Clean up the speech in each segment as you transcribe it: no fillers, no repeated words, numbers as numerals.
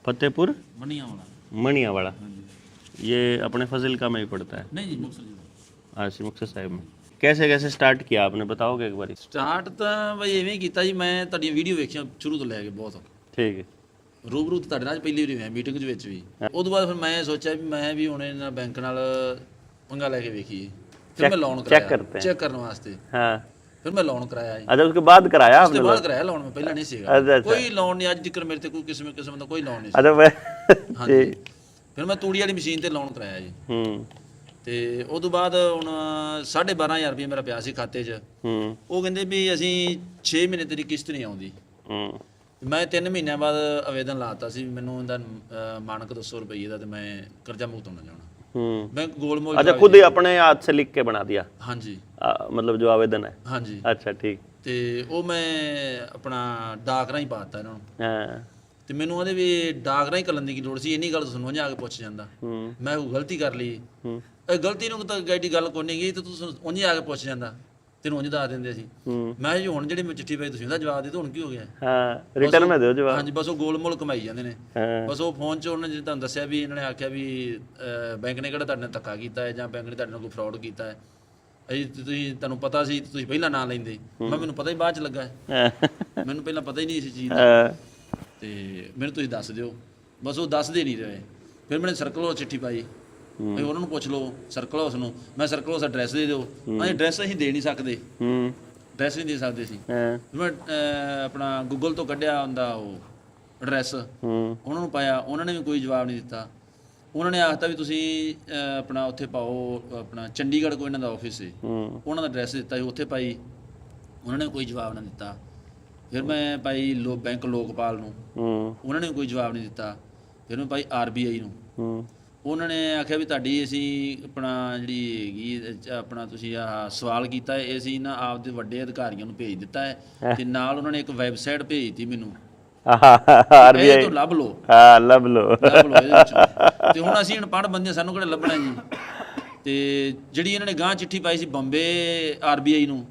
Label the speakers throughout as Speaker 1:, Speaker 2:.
Speaker 1: फतेहपुर
Speaker 2: मनियावाला।
Speaker 1: मणियावाड़ा, ये अपने फजिलका में ही पड़ता है।
Speaker 2: नहीं जी, मुक्तसर जी।
Speaker 1: हाँ, मुक्तसर साहिब में। कैसे कैसे स्टार्ट किया आपने, बताओगे एक बार?
Speaker 2: ਸਟਾਰਟ ਤਾਂ ਬਈ ਐਵੇਂ ਹੀ ਕੀਤਾ ਜੀ, ਮੈਂ ਤੁਹਾਡੀਆਂ ਵੀਡੀਓ ਵੇਖੀਆਂ ਸ਼ੁਰੂ ਤੋਂ ਲੈ ਕੇ ਬਹੁਤ
Speaker 1: ठीक है।
Speaker 2: ਰੂਬਰੂ ਤਾਂ ਤੁਹਾਡੇ ਨਾਲ ਪਹਿਲੀ ਵਾਰੀ ਹੋਇਆ ਮੀਟਿੰਗ ਦੇ ਵਿੱਚ ਵੀ। ਉਹ ਤੋਂ ਬਾਅਦ ਫਿਰ ਮੈਂ ਸੋਚਿਆ ਵੀ ਮੈਂ ਵੀ ਹੁਣ ਇਹਨਾਂ ਬੈਂਕ ਨਾਲ ਪੰਗਾ ਲੈ ਕੇ ਵੇਖੀਏ, ਫਿਰ ਮੈਂ ਲੋਨ
Speaker 1: चेक करते हैं।
Speaker 2: ਚੈੱਕ ਕਰਨ ਵਾਸਤੇ
Speaker 1: हाँ,
Speaker 2: ਫਿਰ ਮੈਂ ਲੋਨ ਕਰਾਇਆ ਜੀ।
Speaker 1: अच्छा उसके बाद कराया
Speaker 2: ਉਸ ਤੋਂ
Speaker 1: आपने?
Speaker 2: ਬਾਅਦ ਕਰਾਇਆ ਲੋਨ, ਮੈਂ ਪਹਿਲਾਂ ਨਹੀਂ ਸੀਗਾ
Speaker 1: अच्छा अच्छा
Speaker 2: ਕੋਈ ਲੋਨ ਨਹੀਂ, ਅੱਜ ਤੱਕ ਮੇਰੇ ਤੇ ਕੋਈ ਕਿਸਮ ਦਾ ਕੋਈ ਲੋਨ ਨਹੀਂ ਸੀ।
Speaker 1: अच्छा मैं
Speaker 2: ਹਾਂਜੀ, ਫਿਰ ਮੈਂ ਤੂੜੀ ਵਾਲੀ ਮਸ਼ੀਨ ਤੇ ਲੋਨ ਕਰਾਇਆ ਜੀ। ਤੇ ਉਹ ਤੋਂ ਬਾਅਦ ਹੁਣ 12,500 ਰੁਪਏ ਮੇਰਾ ਪਿਆ ਸੀ ਖਾਤੇ 'ਚ। ਉਹ ਕਹਿੰਦੇ ਵੀ ਅਸੀਂ 6 ਮਹੀਨੇ ਤੇਰੀ ਕਿਸ਼ਤ ਨਹੀਂ ਆਉਂਦੀ। ਮੈਂ 3 ਮਹੀਨਿਆਂ ਬਾਅਦ ਆਵੇਦਨ ਲਾਤਾ ਸੀ, ਮੈਨੂੰ ਇਹਦਾ ਮਾਨਕ 200 ਰੁਪਏ ਦਾ, ਤੇ ਮੈਂ ਕਰਜ਼ਾ ਮੁਕਤ ਹੋਣਾ ਚਾਹਣਾ। ਮੈਂ ਗੋਲਮੋਲ
Speaker 1: अच्छा खुद ही अपने हाथ से लिख के बना दिया?
Speaker 2: ਹਾਂਜੀ
Speaker 1: मतलब जो आवेदन है।
Speaker 2: ਹਾਂਜੀ।
Speaker 1: अच्छा ठीक।
Speaker 2: ਤੇ ਉਹ ਮੈਂ ਆਪਣਾ ਡਾਕ ਰਾਹੀਂ ਪਾਤਾ ਇਹਨਾਂ ਨੂੰ।
Speaker 1: हाँ।
Speaker 2: ਤੇ ਮੈਨੂੰ ਉਹਦੇ ਵੀ ਡਾਕ ਰਾਹੀਂ ਕਰਨ ਦੀ ਕੀ ਲੋੜ ਸੀ, ਇੰਨੀ ਗੱਲ ਤੁਹਾਨੂੰ ਆ ਕੇ ਪੁੱਛ ਜਾਂਦਾ। ਮੈਂ ਕੋਈ ਗਲਤੀ ਕਰ ਲਈ, ਇਹ ਗਲਤੀ ਨੂੰ ਤਾਂ ਗਾਈਡੀ ਗੱਲ ਕੋਈ ਨਹੀਂ ਗਈ, ਤੇ ਤੂੰ ਉਂਝ ਆ ਕੇ ਪੁੱਛ ਜਾਂਦਾ, ਤੈਨੂੰ ਉਂਝ ਦੱਸ ਦਿੰਦੇ ਸੀ। ਮੈਂ ਜੀ ਹੁਣ ਜਿਹੜੀ ਮੈਂ ਚਿੱਠੀ ਪਾਈ ਤੁਸੀਂ ਉਹਦਾ ਜਵਾਬ ਦੇ ਦਿਓ, ਹੁਣ ਕੀ ਹੋ ਗਿਆ?
Speaker 1: ਹਾਂ, ਰਿਟਰਨ ਮੈਂ ਦਿਓ ਜਵਾਬ।
Speaker 2: ਹਾਂਜੀ, ਬਸ ਉਹ ਗੋਲਮੋਲ ਕਮਾਈ ਜਾਂਦੇ ਨੇ। ਬਸ ਉਹ ਫੋਨ 'ਚ ਉਹਨਾਂ ਨੇ ਤੁਹਾਨੂੰ ਦੱਸਿਆ ਵੀ ਇਹਨਾਂ ਨੇ ਆਖਿਆ ਵੀ ਬੈਂਕ ਨੇ ਕਿਹੜਾ ਤੁਹਾਡੇ ਨਾਲ ਧੱਕਾ ਕੀਤਾ ਹੈ ਜਾਂ ਬੈਂਕ ਨੇ ਤੁਹਾਡੇ ਨਾਲ ਕੋਈ ਫਰਾਡ ਕੀਤਾ ਹੈ, ਅਸੀਂ ਤੁਸੀਂ ਤੁਹਾਨੂੰ ਪਤਾ ਸੀ ਤੁਸੀਂ ਪਹਿਲਾਂ ਨਾਂ ਲੈਂਦੇ। ਮੈਨੂੰ ਪਤਾ ਹੀ ਬਾਅਦ 'ਚ ਲੱਗਾ, ਮੈਨੂੰ ਪਹਿਲਾਂ ਪਤਾ ਹੀ ਨਹੀਂ ਇਸ ਚੀਜ਼ ਦਾ, ਤੇ ਮੈਨੂੰ ਤੁਸੀਂ ਦੱਸ ਦਿਓ। ਬਸ ਉਹ ਦੱਸਦੇ ਨਹੀਂ ਰਹੇ। ਫਿਰ ਮੈंने ਸਰਕਲ ਹਾਊਸ ਚਿੱਠੀ ਪਾਈ, ਭਾਈ ਉਹਨਾਂ ਨੂੰ ਪੁੱਛ ਲਓ ਸਰਕਲ ਹਾਊਸ ਨੂੰ, ਮੈਂ ਸਰਕਲ ਹਾਊਸ ਐਡਰੈਸ ਦੇ ਦਿਓ। ਅਸੀਂ ਐਡਰੈਸ ਅਸੀਂ ਦੇ ਨਹੀਂ ਸਕਦੇ, ਐਡਰੈਸ ਨਹੀਂ ਦੇ ਸਕਦੇ ਸੀ। ਮੈਂ ਆਪਣਾ ਗੂਗਲ ਤੋਂ ਕੱਢਿਆ ਉਹਦਾ ਉਹ ਐਡਰੈਸ, ਉਹਨਾਂ ਨੂੰ ਪਾਇਆ, ਉਹਨਾਂ ਨੇ ਵੀ ਕੋਈ ਜਵਾਬ ਨਹੀਂ ਦਿੱਤਾ। ਉਹਨਾਂ ਨੇ ਆਖਤਾ ਵੀ ਤੁਸੀਂ ਆਪਣਾ ਉੱਥੇ ਪਾਓ, ਆਪਣਾ ਚੰਡੀਗੜ੍ਹ ਕੋਈ ਇਹਨਾਂ ਦਾ ਆਫਿਸ ਹੈ, ਉਹਨਾਂ ਦਾ ਐਡਰੈਸ ਦਿੱਤਾ ਸੀ, ਉੱਥੇ ਪਾਈ, ਉਹਨਾਂ ਨੇ ਕੋਈ ਜਵਾਬ ਨਾ ਦਿੱਤਾ। ਫਿਰ ਮੈਂ ਪਾਈ ਬੈਂਕ ਲੋਕਪਾਲ ਨੂੰ, ਉਹਨਾਂ ਨੇ ਕੋਈ ਜਵਾਬ ਨਹੀਂ ਦਿੱਤਾ। ਫਿਰ ਮੈਂ ਪਾਈ RBI ਨੂੰ, ਉਹਨਾਂ ਨੇ ਆਖਿਆ ਵੀ ਤੁਹਾਡੀ ਅਸੀਂ ਆਪਣਾ ਜਿਹੜੀ ਹੈਗੀ ਆਪਣਾ ਤੁਸੀਂ ਆਹ ਸਵਾਲ ਕੀਤਾ ਹੈ, ਇਹ ਅਸੀਂ ਨਾ ਆਪਦੇ ਵੱਡੇ ਅਧਿਕਾਰੀਆਂ ਨੂੰ ਭੇਜ ਦਿੱਤਾ ਹੈ, ਤੇ ਨਾਲ ਉਹਨਾਂ ਨੇ ਇੱਕ ਵੈਬਸਾਈਟ ਭੇਜਤੀ ਮੈਨੂੰ, RBI ਤੋਂ ਲੱਭ ਲਓ। ਹਾਂ, ਲੱਭ ਲਓ ਇਹਦੇ ਵਿੱਚੋਂ। ਤੇ ਹੁਣ ਅਸੀਂ ਅਨਪੜ੍ਹ ਬੰਦੇ, ਸਾਨੂੰ ਕਿਹੜਾ ਲੱਭਣਾ ਜੀ। ਤੇ ਜਿਹੜੀ ਇਹਨਾਂ ਨੇ ਗਾਂ ਚਿੱਠੀ ਪਾਈ ਸੀ ਬੰਬੇ RBI ਨੂੰ,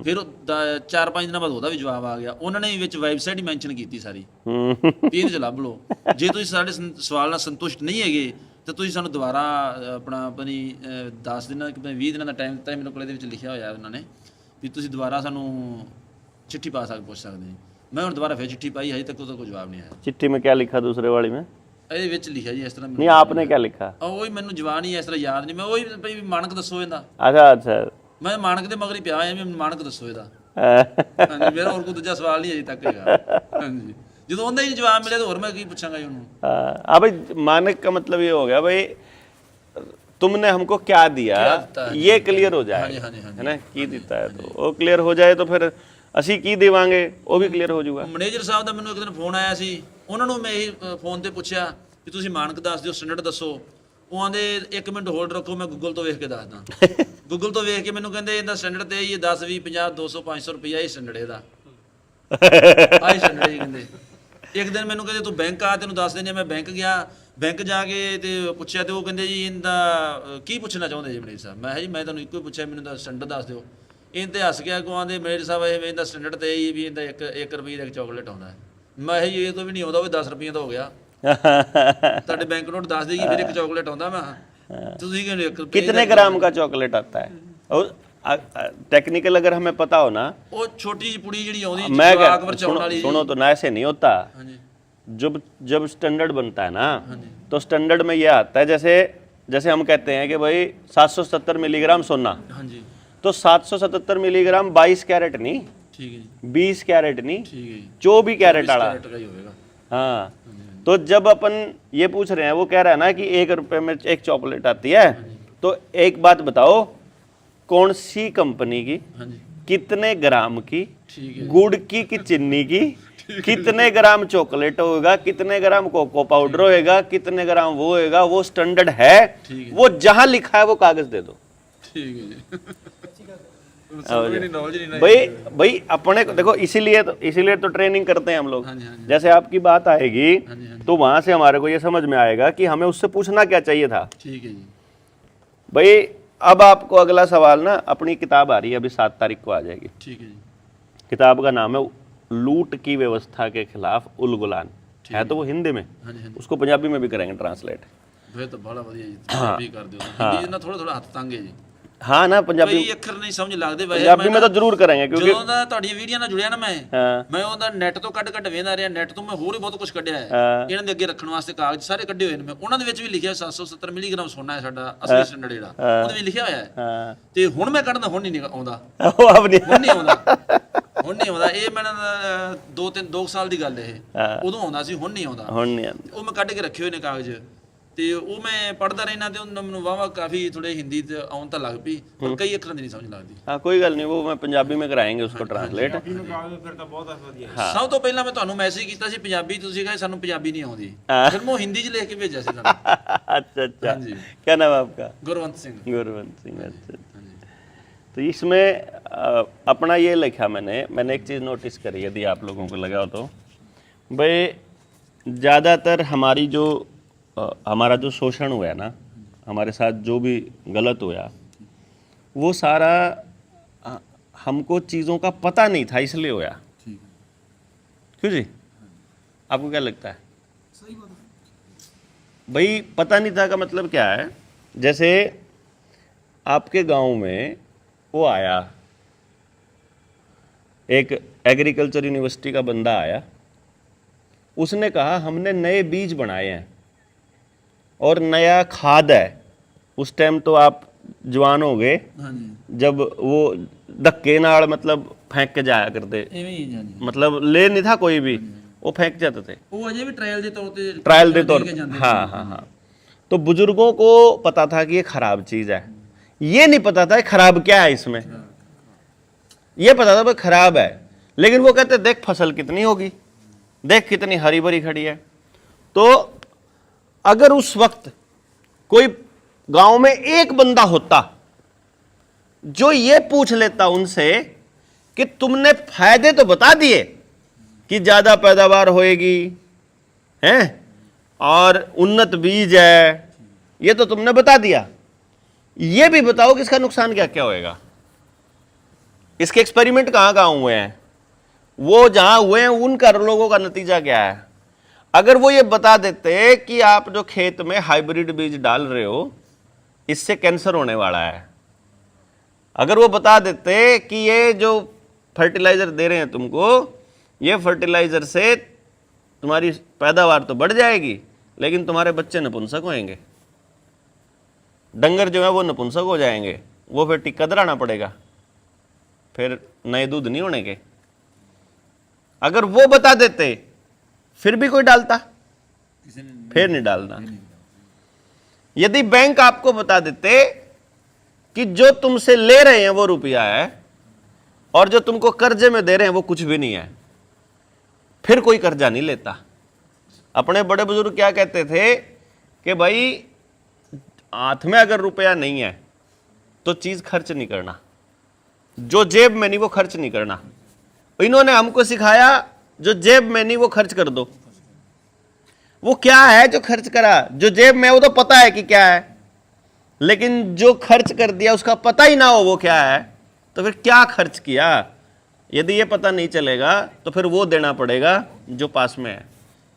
Speaker 2: ਫਿਰ 4-5 ਦਿਨਾਂ ਬਾਅਦ ਉਹਦਾ ਵੀ ਜਵਾਬ ਆ ਗਿਆ। ਉਹਨਾਂ ਨੇ ਵਿੱਚ ਵੈਬਸਾਈਟ ਹੀ ਮੈਂਸ਼ਨ ਕੀਤੀ ਸਾਰੀ, ਵੀ ਇਹਦੇ 'ਚ ਲੱਭ ਲਓ। ਜੇ ਤੁਸੀਂ ਸਾਡੇ ਸਵਾਲ ਨਾਲ ਸੰਤੁਸ਼ਟ ਨਹੀਂ ਹੈਗੇ ਤਾਂ ਤੁਸੀਂ ਸਾਨੂੰ ਦੁਬਾਰਾ ਆਪਣਾ ਆਪਣੀ 10 ਦਿਨਾਂ ਕਿ 20 ਦਿਨਾਂ ਦਾ ਟਾਈਮ ਦਿੱਤਾ। ਮੇਰੇ ਕੋਲ ਇਹਦੇ ਵਿੱਚ ਲਿਖਿਆ ਹੋਇਆ ਉਹਨਾਂ ਨੇ ਵੀ ਤੁਸੀਂ ਦੁਬਾਰਾ ਸਾਨੂੰ ਚਿੱਠੀ ਪਾ ਪੁੱਛ ਸਕਦੇ। ਮੈਂ ਹੁਣ ਦੁਬਾਰਾ ਫਿਰ ਚਿੱਠੀ ਪਾਈ, ਹਜੇ ਤੱਕ ਉਹਦਾ ਕੋਈ ਜਵਾਬ ਨਹੀਂ ਆਇਆ।
Speaker 1: चिट्ठी में क्या लिखा दूसरे वाली में?
Speaker 2: ਇਹਦੇ ਵਿੱਚ ਲਿਖਿਆ ਜੀ ਇਸ ਤਰ੍ਹਾਂ।
Speaker 1: नहीं, आपने क्या लिखा?
Speaker 2: ਉਹੀ ਮੈਨੂੰ ਜਵਾਬ ਨਹੀਂ ਇਸ ਤਰ੍ਹਾਂ ਯਾਦ ਨਹੀਂ। ਮੈਂ ਉਹੀ ਵੀ ਮਾਨਕ ਦੱਸੋ ਇਹਦਾ।
Speaker 1: अच्छा अच्छा।
Speaker 2: ਮੈਂ ਮਾਨਕ ਦੇ ਮਗਰ ਹੀ ਪਿਆ ਹੋਇਆ ਵੀ ਮਾਨਕ ਦੱਸੋ ਇਹਦਾ। ਹਾਂਜੀ, ਮੇਰਾ ਹੋਰ ਕੋਈ ਦੂਜਾ ਸਵਾਲ ਨਹੀਂ ਅਜੇ ਤੱਕ ਹੈਗਾ। ਹਾਂਜੀ, ਜਦੋਂ ਉਹਦਾ ਹੀ ਜਵਾਬ ਮਿਲਿਆ ਤਾਂ ਹੋਰ ਮੈਂ ਕੀ ਪੁੱਛਾਂਗਾ ਜੀ ਉਹਨੂੰ।
Speaker 1: हाँ भाई, मानक का मतलब ये हो गया भाई तुमने हमको क्या दिया, ये क्लियर हो जाए, है ना? की दिता है तो वो क्लियर हो जाए तो फिर ਅਸੀਂ ਕੀ ਦੇਵਾਂਗੇ ਉਹ ਵੀ ਕਲੀਅਰ ਹੋ ਜਾਊਗਾ। ਮੈਨੇਜਰ ਸਾਹਿਬ ਦਾ ਮੈਨੂੰ ਇੱਕ ਦਿਨ ਫੋਨ ਆਇਆ ਸੀ, ਉਹਨਾਂ ਨੂੰ ਮੈਂ ਇਹੀ ਫੋਨ ਤੇ ਪੁੱਛਿਆ ਵੀ ਤੁਸੀਂ ਮਾਨਕ ਦੱਸ ਦਿਓ, ਸਟੈਂਡਰਡ ਦੱਸੋ। ਉਹ ਆਂਦੇ 1 ਮਿੰਟ ਹੋਲਡ ਰੱਖੋ, ਮੈਂ ਗੂਗਲ ਤੋਂ ਵੇਖ ਕੇ ਦੱਸਦਾ। ਗੂਗਲ ਤੋਂ ਵੇਖ ਕੇ ਮੈਨੂੰ ਕਹਿੰਦੇ ਇਹਦਾ ਸਟੈਂਡਰਡ ਤੇ ਇਹ 10 20 50 200 500 ਰੁਪਈਆ ਇਹ ਸਟੈਂਡਰਡ ਇਹਦਾ ਆਹੀ ਸਟੈਂਡਰਡ ਹੀ ਕਹਿੰਦੇ। ਇੱਕ ਦਿਨ ਮੈਨੂੰ ਕਹਿੰਦੇ ਤੂੰ ਬੈਂਕ ਆ, ਤੈਨੂੰ ਦੱਸ ਦਿੰਦੇ। ਮੈਂ ਬੈਂਕ ਗਿਆ, ਬੈਂਕ ਜਾ ਕੇ ਤੇ ਪੁੱਛਿਆ ਤੇ ਉਹ ਕਹਿੰਦੇ ਜੀ ਇਹਦਾ ਕੀ ਪੁੱਛਣਾ ਚਾਹੁੰਦੇ ਜੀ ਮੈਨੇਜਰ ਸਾਹਿਬ? ਮੈਂ ਕਿਹਾ ਜੀ ਮੈਂ ਤੁਹਾਨੂੰ ਇੱਕੋ ਹੀ ਪੁੱਛਿਆ, ਮੈਨੂੰ ਤਾਂ ਸਟੈਂਡਰਡ ਦੱਸ ਦਿਓ। ਇਹ ਤੇ ਹੱਸ ਗਿਆ, ਕੋ ਆਂਦੇ ਮੈਨੇਜਰ ਸਾਹਿਬ ਇਹ ਇਹਦਾ ਸਟੈਂਡਰਡ ਤੇ ਹੀ ਵੀ ਇਹਦਾ 1 ਰੁਪਏ ਦਾ ਇੱਕ ਚਾਕਲੇਟ ਆਉਂਦਾ। ਮੈਂ ਕਿਹਾ ਜੀ ਇਹ ਤੋਂ ਵੀ ਨਹੀਂ ਆਉਂਦਾ, ਉਹ 10 ਰੁਪਏ ਦਾ ਹੋ ਗਿਆ। ਤੁਹਾਡੇ ਬੈਂਕ ਨੋਟ ਦੱਸ ਦੇਗੀ ਫਿਰ ਇੱਕ ਚਾਕਲੇਟ ਆਉਂਦਾ। ਮੈਂ ਤੁਸੀਂ ਕਹਿੰਦੇ कितने ग्राम का चॉकलेट आता है? और टेक्निकल अगर हमें पता हो ना,
Speaker 2: ਉਹ ਛੋਟੀ ਜਿਹੀ ਪੁੜੀ ਜਿਹੜੀ ਆਉਂਦੀ
Speaker 1: मैं
Speaker 2: ਜਵਾਕ ਵਰਚਾਉਣ ਵਾਲੀ।
Speaker 1: सुनो तो ना, ऐसे नहीं होता।
Speaker 2: ਹਾਂਜੀ
Speaker 1: जब जब स्टैंडर्ड बनता है ना, तो स्टैंडर्ड में ये आता है, जैसे जैसे हम कहते हैं कि भाई 770 मिलीग्राम सोना,
Speaker 2: ਹਾਂਜੀ,
Speaker 1: तो 777 मिलीग्राम 22 कैरेट नहीं,
Speaker 2: ਠੀਕ ਹੈ ਜੀ,
Speaker 1: 20 कैरेट नहीं,
Speaker 2: ਠੀਕ ਹੈ ਜੀ,
Speaker 1: 24 कैरेट वाला।
Speaker 2: कैरेट का ही होगा।
Speaker 1: हाँ, तो जब अपन ये पूछ रहे हैं, वो कह रहा है ना कि 1 रुपए में एक चॉकलेट आती है, तो एक बात बताओ कौन सी कंपनी की,
Speaker 2: ਹਾਂਜੀ,
Speaker 1: कितने ग्राम की,
Speaker 2: ठीक है,
Speaker 1: गुड़ की कि चीनी की, कितने ग्राम चॉकलेट होगा, कितने ग्राम कोको पाउडर होएगा, कितने ग्राम वो होएगा, वो स्टैंडर्ड है। वो जहां लिखा है वो कागज दे दो।
Speaker 2: ठीक है जी।
Speaker 1: भाई भाई अपने को देखो, इसीलिए तो ट्रेनिंग करते हैं हम लोग। जैसे आपकी बात आएगी तो वहां से हमारे को ये समझ में आएगा कि हमें उससे पूछना क्या चाहिए था।
Speaker 2: ठीक है जी।
Speaker 1: भाई अब आपको अगला सवाल ना, अपनी किताब आ रही है अभी 7 तारीख को आ जाएगी।
Speaker 2: ठीक है जी।
Speaker 1: किताब का नाम है लूट की व्यवस्था के खिलाफ उल गुलान। है तो वो हिंदी में, उसको पंजाबी में भी करेंगे ट्रांसलेट।
Speaker 2: फिर तो बड़ा ਵਧੀਆ ਜੀ, ਪੰਜਾਬੀ ਕਰ ਦਿਓ। ਹਿੰਦੀ ਨਾਲ ਥੋੜਾ ਹੱਥ ਤੰਗ ਹੈ ਜੀ,
Speaker 1: हाँ ना पंजाबी,
Speaker 2: ਕਈ ਅੱਖਰ ਨਹੀਂ ਸਮਝ ਲੱਗਦੇ। ਵੈਸੇ
Speaker 1: पंजाबी में तो जरूर करेंगे क्योंकि
Speaker 2: ਜਦੋਂ ਦਾ ਤੁਹਾਡੀਆਂ ਵੀਡੀਓ ਨਾਲ ਜੁੜਿਆ ਨਾ ਮੈਂ ਉਹਦਾ ਨੈਟ ਤੋਂ ਕੱਢ ਵੇਖਦਾ ਰਿਹਾ। ਨੈਟ ਤੋਂ ਮੈਂ ਹੋਰ ਵੀ ਬਹੁਤ ਕੁਝ ਕੱਢਿਆ ਹੈ ਇਹਨਾਂ ਦੇ ਅੱਗੇ ਰੱਖਣ ਵਾਸਤੇ, ਕਾਗਜ਼ ਸਾਰੇ ਕੱਢੇ ਹੋਏ ਨੇ ਮੈਂ। ਉਹਨਾਂ ਦੇ ਵਿੱਚ ਵੀ ਲਿਖਿਆ 770 ਮਿਲੀਗ੍ਰਾਮ ਸੋਨਾ ਹੈ ਸਾਡਾ ਅਸਲੀ ਸਟੈਂਡਰਡ ਜਿਹੜਾ, ਉਹਦੇ ਵਿੱਚ ਲਿਖਿਆ ਹੋਇਆ ਹੈ। ਤੇ ਹੁਣ ਮੈਂ ਕੱਢਦਾ, ਹੁਣ ਨਹੀਂ ਆਉਂਦਾ, ਹੁਣ ਨਹੀਂ ਆਉਂਦਾ। ਇਹ ਮੈਨੂੰ 2 ਸਾਲ ਦੀ ਗੱਲ ਇਹ, ਉਦੋਂ ਆਉਂਦਾ ਸੀ, ਹੁਣ ਨਹੀਂ ਆਉਂਦਾ। ਉਹ ਮੈਂ ਕੱਢ ਕੇ ਰੱਖੇ ਹੋਏ ਨੇ ਕਾਗਜ਼, ਤੇ ਉਹ ਮੈਂ ਪੜ੍ਹਦਾ ਰਹਿਣਾ ਤੇ ਉਹਨਾਂ ਮੈਨੂੰ ਵਾਵਾ ਕਾਫੀ थोड़े हिंदी ਤੇ ਆਉਣ ਤਾਂ ਲੱਗ ਪਈ, ਪਰ ਕਈ ਅੱਖਰਾਂ ਦੀ ਨਹੀਂ ਸਮਝ ਲੱਗਦੀ।
Speaker 1: हाँ कोई गल नहीं, वो मैं पंजाबी में कराएंगे उसको ट्रांसलेट।
Speaker 2: ਸਭ ਤੋਂ ਪਹਿਲਾਂ ਮੈਂ ਤੁਹਾਨੂੰ ਮੈਸੇਜ ਕੀਤਾ ਸੀ ਪੰਜਾਬੀ, ਤੁਸੀਂ ਕਹੇ ਸਾਨੂੰ ਪੰਜਾਬੀ ਨਹੀਂ ਆਉਂਦੀ, ਫਿਰ ਮੈਂ हिंदी 'ਚ ਲਿਖ ਕੇ ਭੇਜਿਆ ਸੀ ਤੁਹਾਨੂੰ।
Speaker 1: अच्छा अच्छा, क्या नाम है आपका?
Speaker 2: गुरवंत सिंह।
Speaker 1: गुरवंत सिंह, अच्छा। तो इसमें अपना ये लिखा मैंने एक चीज़ नोटिस करी, यदि आप लोगों को लगा हो तो, भाई ज़्यादातर हमारा जो शोषण हुआ है ना, हमारे साथ जो भी गलत हुआ, वो सारा हमको चीज़ों का पता नहीं था इसलिए हुआ। क्यों जी, आपको क्या लगता है?
Speaker 3: सही बात है
Speaker 1: भाई पता नहीं था का मतलब क्या है? जैसे आपके गांव में वो आया, एक एग्रीकल्चर यूनिवर्सिटी का बंदा आया, उसने कहा हमने नए बीज बनाए हैं और नया खाद है। उस टाइम तो आप जवान हो गए जब वो धक्के नाल मतलब फेंक के जाया करते, मतलब ले नहीं था कोई भी, वो फेंक जाते थे।
Speaker 2: वो अजय भी ट्रायल के तौर पे,
Speaker 1: हाँ हाँ हाँ। तो बुजुर्गों को पता था कि ये खराब चीज़ है, ये नहीं पता था खराब क्या है इसमें। ये पता था भाई खराब है, लेकिन वो कहते देख फसल कितनी होगी, देख कितनी हरी भरी खड़ी है। तो अगर उस वक्त कोई गांव में एक बंदा होता जो ये पूछ लेता उनसे कि तुमने फायदे तो बता दिए कि ज्यादा पैदावार होएगी हैं और उन्नत बीज है, ये तो तुमने बता दिया, ये भी बताओ कि इसका नुकसान क्या क्या होएगा, इसके एक्सपेरिमेंट कहां कहां हुए हैं, वो जहां हुए हैं उनका लोगों का नतीजा क्या है। अगर वो ये बता देते कि आप जो खेत में हाइब्रिड बीज डाल रहे हो इससे कैंसर होने वाला है, अगर वो बता देते कि ये जो फर्टिलाइजर दे रहे हैं तुमको, ये फर्टिलाइजर से तुम्हारी पैदावार तो बढ़ जाएगी लेकिन तुम्हारे बच्चे नपुंसक होंगे, डंगर जो है वो नपुंसक हो जाएंगे, वो फिर टिक्का दराना पड़ेगा, फिर नए दूध नहीं होने के। अगर वो बता देते फिर भी कोई डालता, फिर नहीं डालना। यदि बैंक आपको बता देते कि जो तुमसे ले रहे हैं वो रुपया है और जो तुमको कर्जे में दे रहे हैं वो कुछ भी नहीं है, फिर कोई कर्जा नहीं लेता। अपने बड़े बुजुर्ग क्या कहते थे कि भाई हाथ में अगर रुपया नहीं है तो चीज खर्च नहीं करना, जो जेब में नहीं वो खर्च नहीं करना। इन्होंने हमको सिखाया जो जेब में नहीं वो खर्च कर दो। वो क्या है जो खर्च करा? जो जेब में वो तो पता है कि क्या है, लेकिन जो खर्च कर दिया उसका पता ही ना हो वो क्या है, तो फिर क्या खर्च किया? यदि ये पता नहीं चलेगा तो फिर वो देना पड़ेगा जो पास में है।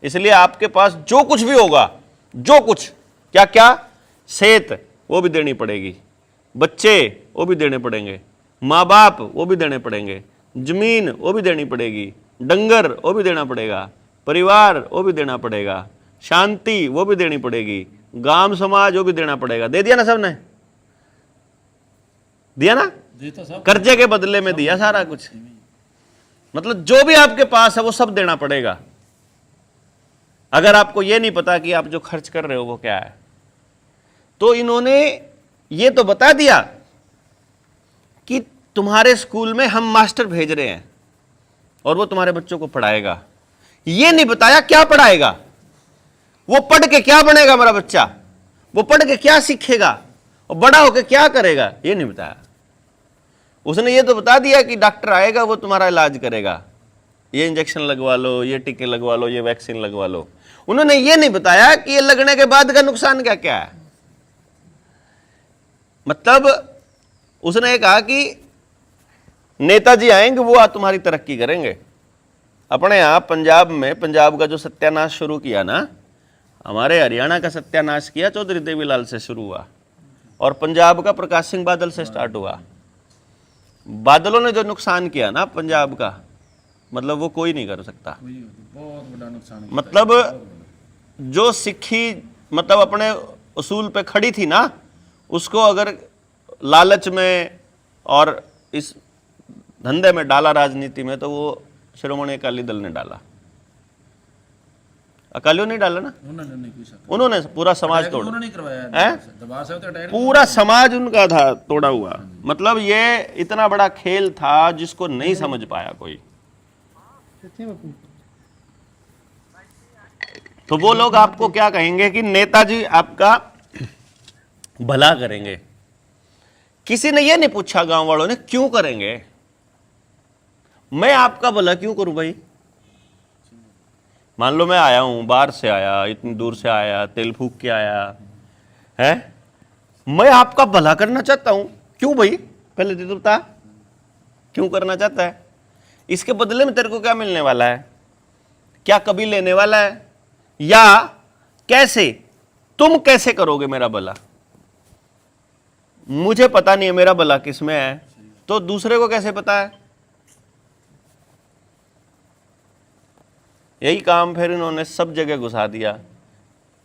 Speaker 1: इसलिए आपके पास जो कुछ भी होगा, जो कुछ क्या क्या, सेहत वो भी देनी पड़ेगी, बच्चे वो भी देने पड़ेंगे, माँ बाप वो भी देने पड़ेंगे, जमीन वो भी देनी पड़ेगी, डंगर वो भी देना पड़ेगा, परिवार वो भी देना पड़ेगा, शांति वो भी देनी पड़ेगी, गांव समाज वो भी देना पड़ेगा। दे दिया ना सबने? दिया ना? कर्जे के बदले में दिया सारा कुछ। मतलब जो भी आपके पास है वो सब देना पड़ेगा, अगर आपको ये नहीं पता कि आप जो खर्च कर रहे हो वो क्या है। तो इन्होंने ये तो बता दिया कि तुम्हारे स्कूल में हम मास्टर भेज रहे हैं और वो तुम्हारे बच्चों को पढ़ाएगा, ये नहीं बताया क्या पढ़ाएगा, वो पढ़ के क्या बनेगा मेरा बच्चा, वो पढ़ के क्या सीखेगा और बड़ा होकर क्या करेगा, ये नहीं बताया। उसने ये तो बता दिया कि डॉक्टर आएगा वो तुम्हारा इलाज करेगा, ये इंजेक्शन लगवा लो, ये टीके लगवा लो, ये वैक्सीन लगवा लो। उन्होंने ये नहीं बताया कि ये लगने के बाद का नुकसान क्या क्या है। मतलब उसने कहा कि नेताजी आएंगे वो तुम्हारी तरक्की करेंगे, अपने यहाँ पंजाब में, पंजाब का जो सत्यानाश शुरू किया ना, हमारे हरियाणा का सत्यानाश किया चौधरी देवीलाल से शुरू हुआ, और पंजाब का प्रकाश सिंह बादल से स्टार्ट हुआ। बादलों ने जो नुकसान किया ना पंजाब का, मतलब वो कोई नहीं कर सकता।
Speaker 2: बहुत बड़ा नुकसान है।
Speaker 1: मतलब जो सिक्खी मतलब अपने उसूल पे खड़ी थी ना, उसको अगर लालच में और इस धंधे में डाला राजनीति में, तो वो श्रोमणी अकाली दल ने डाला। अकालियों ने डाला ना,
Speaker 2: उन्होंने नहीं कोई शक।
Speaker 1: उन्होंने पूरा समाज तोड़ा,
Speaker 2: उन्होंने करवाया
Speaker 1: हैं?
Speaker 2: दरबार साहब तो अटैक
Speaker 1: पूरा समाज उनका था तोड़ा हुआ। मतलब ये इतना बड़ा खेल था जिसको नहीं समझ पाया कोई। तो वो लोग आपको क्या कहेंगे कि नेताजी आपका भला करेंगे। किसी ने ये नहीं पूछा गांव वालों ने क्यों करेंगे, मैं आपका भला क्यों करूं भाई। मान लो मैं आया हूं, बाहर से आया, इतनी दूर से आया, तेल फूक के आया है, मैं आपका भला करना चाहता हूं, क्यों भाई, पहले तो बता क्यों करना चाहता है। इसके बदले में तेरे को क्या मिलने वाला है, क्या कभी लेने वाला है, या कैसे, तुम कैसे करोगे मेरा भला। मुझे पता नहीं है मेरा भला किसमें है, तो दूसरे को कैसे पता है। यही काम फिर इन्होंने सब जगह घुसा दिया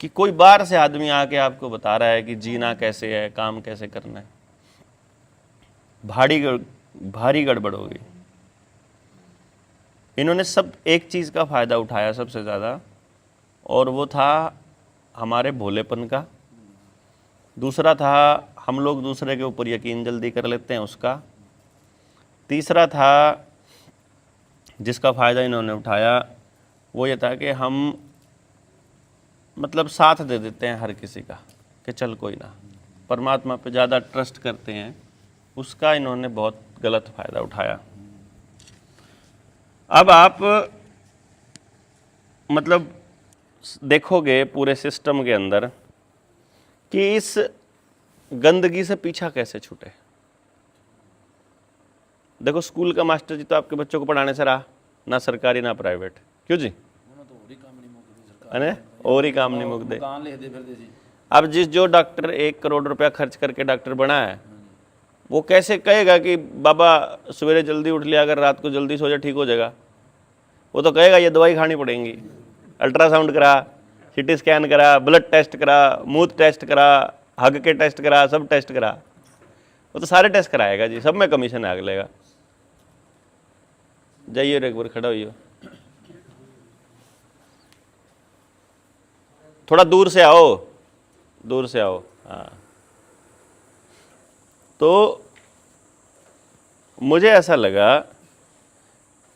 Speaker 1: कि कोई बाहर से आदमी आके आपको बता रहा है कि जीना कैसे है, काम कैसे करना है। भारी गड़बड़ हो गई। इन्होंने सब एक चीज़ का फ़ायदा उठाया सबसे ज़्यादा, और वो था हमारे भोलेपन का। दूसरा था हम लोग दूसरे के ऊपर यकीन जल्दी कर लेते हैं उसका। तीसरा था जिसका फ़ायदा इन्होंने उठाया, वो ये था कि हम मतलब साथ दे देते हैं हर किसी का कि चल कोई ना, परमात्मा पे ज़्यादा ट्रस्ट करते हैं, उसका इन्होंने बहुत गलत फ़ायदा उठाया। अब आप मतलब देखोगे पूरे सिस्टम के अंदर कि इस गंदगी से पीछा कैसे छूटे। देखो स्कूल का मास्टर जी तो आपके बच्चों को पढ़ाने से रहा, ना सरकारी ना प्राइवेट, क्यों जी, अरे और ही काम नहीं मुकदे। अब जो डॉक्टर 1 करोड़ रुपया खर्च करके डॉक्टर बना है, वो कैसे कहेगा कि बाबा सवेरे जल्दी उठ लिया, अगर रात को जल्दी सो जा ठीक हो जाएगा। वो तो कहेगा ये दवाई खानी पड़ेगी, अल्ट्रासाउंड करा, सीटी स्कैन करा, ब्लड टेस्ट करा, मूत्र टेस्ट करा, हग के टेस्ट करा, सब टेस्ट करा। वो तो सारे टेस्ट कराएगा जी, सब में कमीशन आग लेगा। जाइए एक बार खड़ा होइए, थोड़ा दूर से आओ, दूर से आओ। हाँ, तो मुझे ऐसा लगा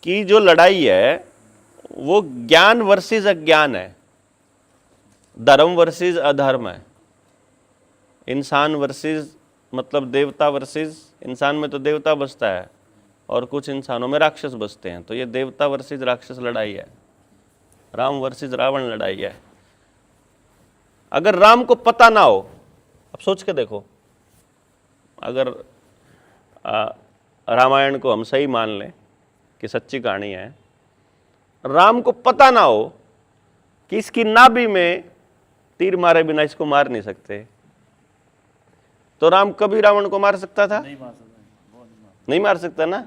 Speaker 1: कि जो लड़ाई है वो ज्ञान वर्सेस अज्ञान है, धर्म वर्सेस अधर्म है, इंसान वर्सेस मतलब देवता वर्सेस, इंसान में तो देवता बसता है और कुछ इंसानों में राक्षस बसते हैं, तो ये देवता वर्सेस राक्षस लड़ाई है, राम वर्सेस रावण लड़ाई है। अगर राम को पता ना हो, अब सोच के देखो, अगर रामायण को हम सही मान लें कि सच्ची कहानी है, राम को पता ना हो कि इसकी नाभि में तीर मारे बिना इसको मार नहीं सकते, तो राम कभी रावण को मार सकता था? नहीं मार सकता ना।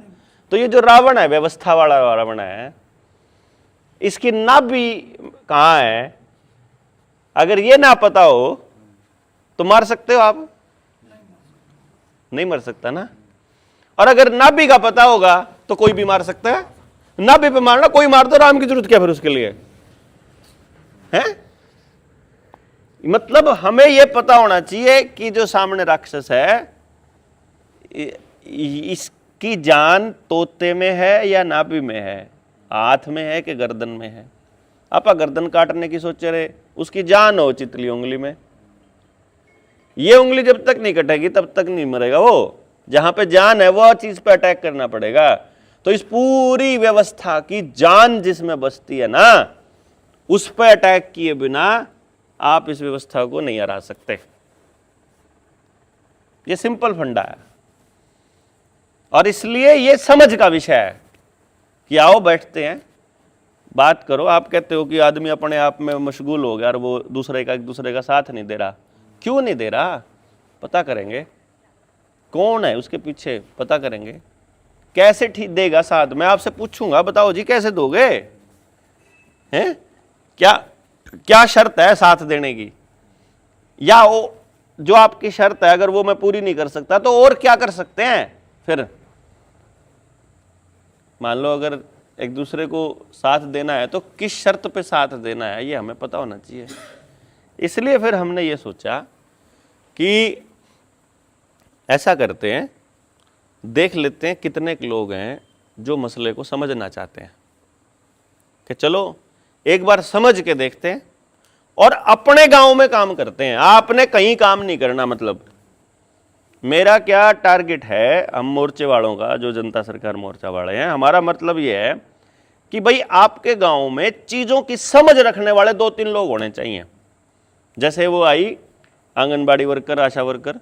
Speaker 1: तो ये जो रावण है, व्यवस्था वाला रावण है, इसकी नाभि कहाँ है, अगर ये ना पता हो तो मार सकते हो आप? नहीं मार सकता ना। और अगर नाभि का पता होगा तो कोई भी मार सकता है। नाभि पे मारना, कोई मार दो, राम की जरूरत क्या फिर उसके लिए है। मतलब हमें यह पता होना चाहिए कि जो सामने राक्षस है, इसकी जान तोते में है या नाभि में है, हाथ में है कि गर्दन में है। आप गर्दन काटने की सोचे रहे, उसकी जान हो चितली उंगली में। ये उंगली जब तक नहीं कटेगी तब तक नहीं मरेगा वो। जहां पे जान है वो चीज पे अटैक करना पड़ेगा। तो इस पूरी व्यवस्था की जान जिसमें बसती है ना, उस पर अटैक किए बिना आप इस व्यवस्था को नहीं हरा सकते। ये सिंपल फंडा है, और इसलिए ये समझ का विषय है कि आओ बैठते हैं, बात करो। आप कहते हो कि आदमी अपने आप में मशगूल हो गया और वो एक दूसरे का साथ नहीं दे रहा। क्यों नहीं दे रहा? पता करेंगे कौन है उसके पीछे, पता करेंगे कैसे ठीक देगा साथ। मैं आपसे पूछूंगा, बताओ जी कैसे दोगे? हैं? क्या शर्त है साथ देने की? या वो जो आपकी शर्त है अगर वो मैं पूरी नहीं कर सकता तो और क्या कर सकते हैं फिर? मान लो अगर एक दूसरे को साथ देना है तो किस शर्त पे साथ देना है ये हमें पता होना चाहिए। इसलिए फिर हमने ये सोचा कि ऐसा करते हैं, देख लेते हैं कितने लोग हैं जो मसले को समझना चाहते हैं, कि चलो एक बार समझ के देखते हैं और अपने गांव में काम करते हैं। आपने कहीं काम नहीं करना। मतलब मेरा क्या टारगेट है, हम मोर्चे वालों का, जो जनता सरकार मोर्चा वाले हैं, हमारा मतलब ये है कि भाई आपके गांव में चीज़ों की समझ रखने वाले 2-3 लोग होने चाहिए। जैसे वो आई आंगनबाड़ी वर्कर, आशा वर्कर,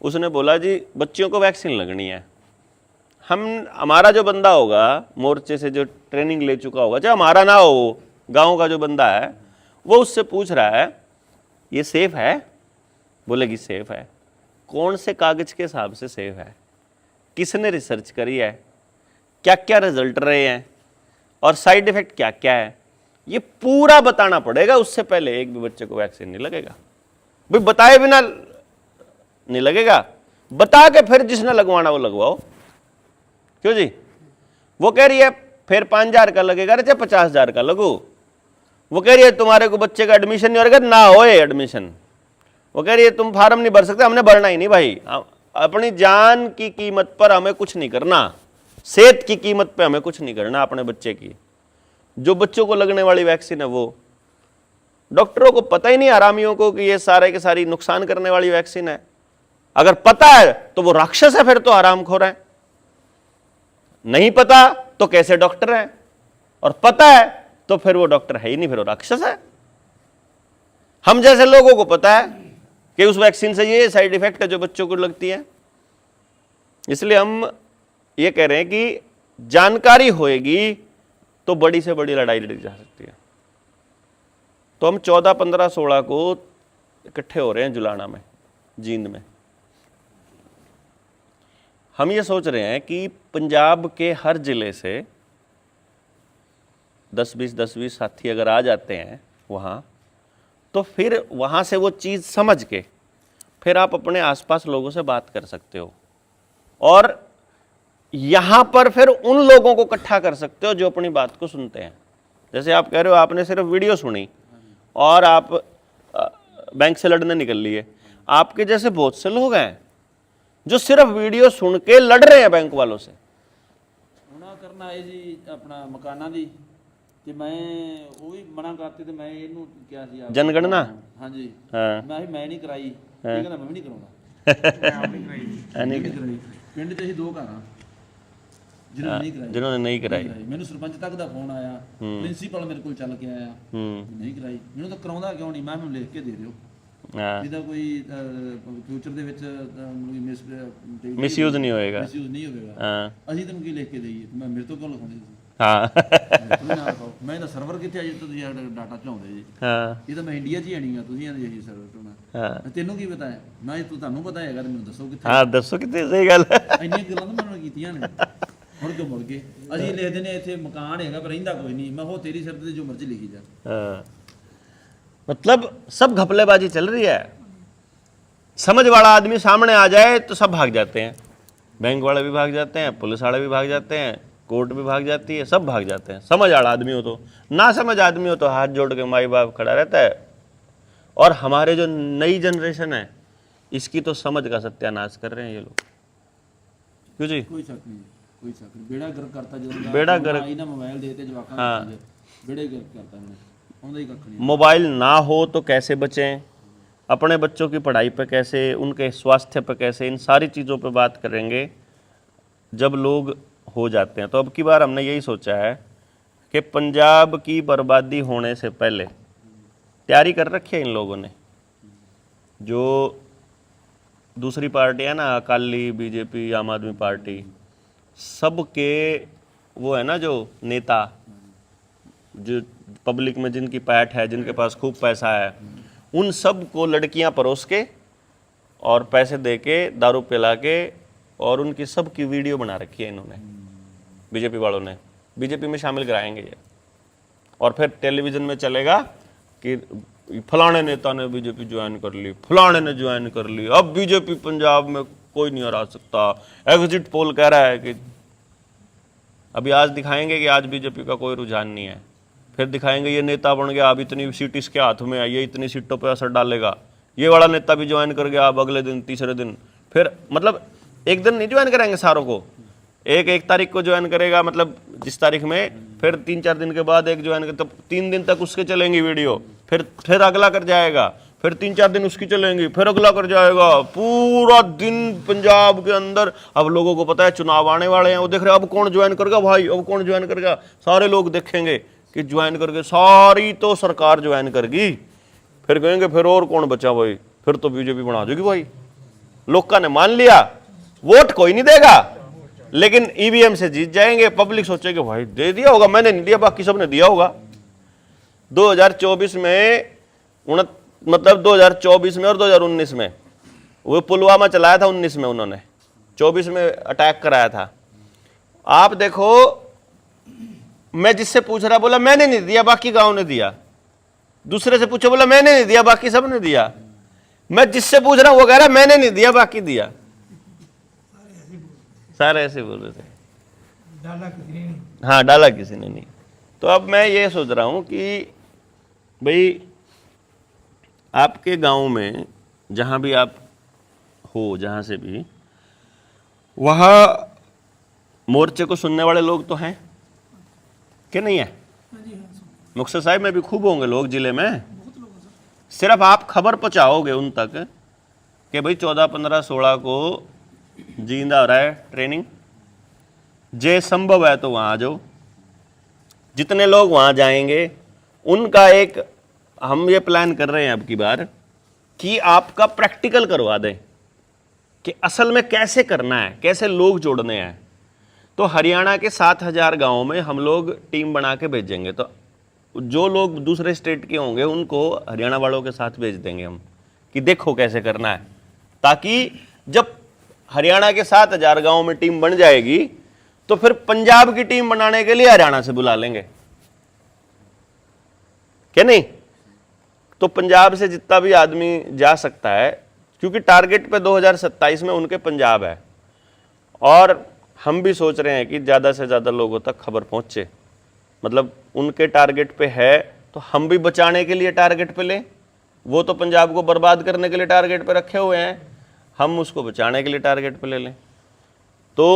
Speaker 1: उसने बोला जी बच्चियों को वैक्सीन लगनी है। हमारा जो बंदा होगा मोर्चे से जो ट्रेनिंग ले चुका होगा, चाहे हमारा ना हो, गांव का जो बंदा है, वो उससे पूछ रहा है ये सेफ है? बोलेगी सेफ है। कौन से कागज के हिसाब से सेफ है? किसने रिसर्च करी है? क्या क्या रिजल्ट रहे हैं और साइड इफेक्ट क्या क्या है? ये पूरा बताना पड़ेगा। उससे पहले एक भी बच्चे को वैक्सीन नहीं लगेगा। भाई बताए बिना नहीं लगेगा, बता के फिर जिसने लगवाना वो लगवाओ। क्यों जी? वो कह रही है फिर 5,000 का लगेगा, चाहे 50,000 का लगो। वो कह रही है तुम्हारे को बच्चे का एडमिशन नहीं होगा, ना होए एडमिशन। वो कह रही है तुम फार्म नहीं भर सकते, हमने भरना ही नहीं भाई। अपनी जान की कीमत पर हमें कुछ नहीं करना, सेहत की कीमत पे हमें कुछ नहीं करना अपने बच्चे की। जो बच्चों को लगने वाली वैक्सीन है वो डॉक्टरों को पता ही नहीं, हरामियों को, कि ये सारे के सारी नुकसान करने वाली वैक्सीन है। अगर पता है तो वो राक्षस है, फिर तो हरामखोर है। नहीं पता तो कैसे डॉक्टर है? और पता है तो फिर वो डॉक्टर है ही नहीं, फिर वो राक्षस है। हम जैसे लोगों को पता है कि उस वैक्सीन से ये साइड इफेक्ट है जो बच्चों को लगती है। इसलिए हम ये कह रहे हैं कि जानकारी होएगी तो बड़ी से बड़ी लड़ाई लड़ी जा सकती है। तो हम 14, 15, 16 को इकट्ठे हो रहे हैं जुलाना में, जींद में। हम ये सोच रहे हैं कि पंजाब के हर जिले से 10-20 साथी अगर आ जाते हैं वहाँ, तो फिर वहाँ से वो चीज़ समझ के फिर आप अपने आसपास लोगों से बात कर सकते हो और यहाँ पर फिर उन लोगों को इकट्ठा कर सकते हो जो अपनी बात को सुनते हैं। जैसे आप कह रहे हो आपने सिर्फ वीडियो सुनी और आप बैंक से लड़ने निकल लिए। आपके जैसे बहुत से लोग हैं जो सिर्फ वीडियो सुन के लड़ रहे हैं बैंक वालों से।
Speaker 2: ਉਹਨਾਂ ਕਰਨਾ ਹੈ ਜੀ ਆਪਣਾ ਮਕਾਨਾਂ ਦੀ, ਤੇ ਮੈਂ ਉਹ ਵੀ ਮਨਾ ਕਰਤੇ ਤੇ ਮੈਂ ਇਹਨੂੰ ਕਿਹਾ ਸੀ ਆਪ
Speaker 1: जनगणना
Speaker 2: ਹਾਂਜੀ
Speaker 1: हाँ
Speaker 2: ਮੈਂ ਨਹੀਂ ਕਰਾਈ, ਇਹ ਕਹਿੰਦਾ ਮੈਂ ਵੀ ਨਹੀਂ ਕਰਾਉਂਦਾ। ਨਹੀਂ ਕਰਾਈ। ਪਿੰਡ 'ਚ ਅਸੀਂ 2 ਘਰ ਆ ਜਿਹਨਾਂ ਨੇ ਨਹੀਂ ਕਰਾਈ।
Speaker 1: जिन्होंने नहीं कराई।
Speaker 2: ਮੈਨੂੰ ਸਰਪੰਚ ਤੱਕ ਦਾ ਫੋਨ ਆਇਆ, ਪ੍ਰਿੰਸੀਪਲ ਮੇਰੇ ਕੋਲ ਚੱਲ ਕੇ ਆਇਆ, ਨਹੀਂ ਕਰਾਈ। ਮੈਨੂੰ ਤਾਂ ਕਰਾਉਂਦਾ ਕਿਉਂ ਨਹੀਂ? ਮੈਂ ਮੈਨੂੰ ਲਿਖ ਕੇ ਦੇ ਦਿਓ
Speaker 1: हाँ
Speaker 2: ਜਿਹਦਾ ਕੋਈ ਫਿਊਚਰ ਦੇ ਵਿੱਚ
Speaker 1: मिसयूज नहीं होएगा।
Speaker 2: ਮਿਸਯੂਜ਼ ਨਹੀਂ ਹੋਵੇਗਾ।
Speaker 1: हाँ
Speaker 2: ਅਸੀਂ ਤੈਨੂੰ ਕੀ ਲਿਖ ਕੇ ਦੇਈਏ? ਮੈਂ ਮੇਰੇ ਤੋਂ ਕਿਉਂ ਲਿਖਾਉਂਦੇ ਤੁਸੀਂ?
Speaker 1: हाँ
Speaker 2: ਤੁਸੀਂ ਨਾ ਲਿਖਾਓ। ਮੈਂ ਇਹਦਾ ਸਰਵਰ ਕਿੱਥੇ ਆ ਜੀ? ਤੁਸੀਂ ਡਾਟਾ ਚਲਾਉਂਦੇ ਜੀ।
Speaker 1: हाँ
Speaker 2: ਇਹ ਤਾਂ ਮੈਂ ਇੰਡੀਆ 'ਚ ਹੀ ਆਣੀ ਆ, ਤੁਸੀਂ ਆਂਦੇ ਜੀ ਸਰਵਰ ਤੋਂ।
Speaker 1: हाँ
Speaker 2: ਤੈਨੂੰ ਕੀ ਪਤਾ ਹੈ? ਨਾ ਇਹ ਤੁਹਾਨੂੰ ਪਤਾ ਹੈਗਾ ਤੇ ਮੈਨੂੰ ਦੱਸੋ ਕਿੱਥੇ।
Speaker 1: हाँ दसो कितनी सही गल है।
Speaker 2: ਇੰਨੀਆਂ ਗੱਲਾਂ ਤਾਂ ਮੈਨੂੰ ਕੀਤੀਆਂ ਨੇ। ਮੁੜ ਕੇ ਅਸੀਂ ਲਿਖਦੇ ਨੇ ਇੱਥੇ ਮਕਾਨ ਹੈਗਾ ਪਰ ਰਹਿੰਦਾ ਕੋਈ ਨਹੀਂ। ਮੈਂ ਹੋ ਤੇਰੀ ਸਿਰ ਤੇ ਜੋ ਮਰਜ਼ੀ ਲਿਖੀ ਜਾ।
Speaker 1: हाँ मतलब सब घपलेबाजी चल रही है। समझ वाला आदमी सामने आ जाए तो सब भाग जाते हैं। बैंक वाले भी भाग जाते हैं, पुलिस वाले भी भाग जाते हैं, कोर्ट भी भाग जाती है, सब भाग जाते हैं। समझ वाला आदमी हो तो, ना समझ आदमी हो तो हाथ जोड़ के माई बाप खड़ा रहता है। और हमारे जो नई जनरेशन है इसकी तो समझ का सत्यानाश कर रहे हैं ये लोग। क्यों जी?
Speaker 2: ਕੋਈ ਸ਼ੱਕ ਨਹੀਂ, ਕੋਈ ਸ਼ੱਕ ਨਹੀਂ। ਬੇੜਾ ਗਰਕ ਕਰਤਾ ਜਦੋਂ
Speaker 1: बेड़ा गर्क।
Speaker 2: ਆਈ ਨਾ ਮੋਬਾਈਲ ਦੇ ਤੇ ਜਵਾਕਾਂ
Speaker 1: हाँ।
Speaker 2: ਨੂੰ ਬੇੜੇ ਗਰਕ ਕਰਤਾ ਇਹਨੇ। ਆਉਂਦਾ ਹੀ ਕੱਖ ਨਹੀਂ।
Speaker 1: मोबाइल ना हो तो कैसे बचें, अपने बच्चों की पढ़ाई पे कैसे, उनके स्वास्थ्य पे कैसे, इन सारी चीज़ों पे बात करेंगे जब लोग हो जाते हैं। तो अब की बार हमने यही सोचा है कि पंजाब की बर्बादी होने से पहले तैयारी कर रखी है इन लोगों ने। जो दूसरी पार्टी है ना, अकाली, बीजेपी, आम आदमी पार्टी, सबके वो है ना जो नेता, जो पब्लिक में जिनकी पैठ है, जिनके पास खूब पैसा है, उन सब को लड़कियां परोस के और पैसे दे के, दारू पिला के, और उनकी सब की वीडियो बना रखी है इन्होंने, बीजेपी वालों ने। बीजेपी में शामिल कराएंगे ये, और फिर टेलीविज़न में चलेगा कि फलाने नेता ने बीजेपी ज्वाइन कर ली, फलाने ने ज्वाइन कर ली, अब बीजेपी पंजाब में कोई नहीं हरा सकता। एग्जिट पोल कह रहा है कि अभी आज दिखाएंगे कि आज बीजेपी का कोई रुझान नहीं है, फिर दिखाएंगे ये नेता बन गया, अब इतनी सीट इसके हाथ में है, ये इतनी सीटों पर असर डालेगा, ये वाला नेता भी ज्वाइन कर गया, अब अगले दिन, तीसरे दिन, फिर मतलब एक दिन नहीं ज्वाइन कराएंगे सारों को, एक तारीख को ज्वाइन करेगा, मतलब जिस तारीख में, फिर 3-4 दिन के बाद एक ज्वाइन कर, तो 3 दिन तक उसके चलेंगी वीडियो, फिर अगला कर जाएगा, फिर 3-4 दिन उसकी चलेंगी, फिर अगला कर जाएगा, पूरा दिन पंजाब के अंदर। अब लोगों को पता है चुनाव आने वाले हैं, वो देख रहे हैं अब कौन ज्वाइन करेगा भाई, अब कौन ज्वाइन करेगा, सारे लोग देखेंगे कि ज्वाइन करके सारी तो सरकार ज्वाइन करेगी, फिर कहेंगे फिर और कौन बचा भाई, फिर तो बीजेपी बना देगी भाई। लोग ने मान लिया, वोट कोई नहीं देगा, लेकिन ईवीएम से जीत जाएंगे। पब्लिक सोचेगी भाई दे दिया होगा, मैंने नहीं दिया, बाकी सबने दिया होगा। 2024 में मतलब 2024 में और 2019 में वो पुलवामा चलाया था, 19 में उन्होंने, 24 में अटैक कराया था। आप देखो, मैं जिससे पूछ रहा बोला मैंने नहीं दिया, बाकी गांव ने दिया। दूसरे से पूछो, बोला मैंने नहीं दिया, बाकी सब ने दिया। मैं जिससे पूछ रहा हूं वो कह रहा मैंने नहीं दिया, बाकी दिया। सारे ऐसे बोल रहे थे,
Speaker 3: डाला किसी ने नहीं।
Speaker 1: हाँ डाला किसी ने नहीं। तो अब मैं ये सोच रहा हूं कि भाई आपके गांव में जहां भी आप हो, जहां से भी, वहां मोर्चे को सुनने वाले लोग तो हैं कि नहीं है?
Speaker 3: हाँ जी, हाँ, सुन।
Speaker 1: मुक्तसर साहिब में भी खूब होंगे लोग जिले में।
Speaker 3: बहुत लोग हैं सर।
Speaker 1: सिर्फ आप खबर पहुंचाओगे उन तक कि भाई 14, 15, 16 को जींदा हो रहा है ट्रेनिंग, जे संभव है तो वहाँ आ जाओ। जितने लोग वहाँ जाएंगे उनका एक हम ये प्लान कर रहे हैं अब की बार कि आपका प्रैक्टिकल करवा दें कि असल में कैसे करना है, कैसे लोग जोड़ने हैं। तो हरियाणा के 7,000 गाँव में हम लोग टीम बना के भेजेंगे, तो जो लोग दूसरे स्टेट के होंगे उनको हरियाणा वालों के साथ भेज देंगे हम कि देखो कैसे करना है, ताकि जब हरियाणा के 7,000 गाँव में टीम बन जाएगी तो फिर पंजाब की टीम बनाने के लिए हरियाणा से बुला लेंगे, क्या नहीं? तो पंजाब से जितना भी आदमी जा सकता है, क्योंकि टारगेट पे 2027 में उनके पंजाब है, और हम भी सोच रहे हैं कि ज़्यादा से ज़्यादा लोगों तक खबर पहुँचे। मतलब उनके टारगेट पे है तो हम भी बचाने के लिए टारगेट पे लें। वो तो पंजाब को बर्बाद करने के लिए टारगेट पे रखे हुए हैं, हम उसको बचाने के लिए टारगेट पे ले लें। तो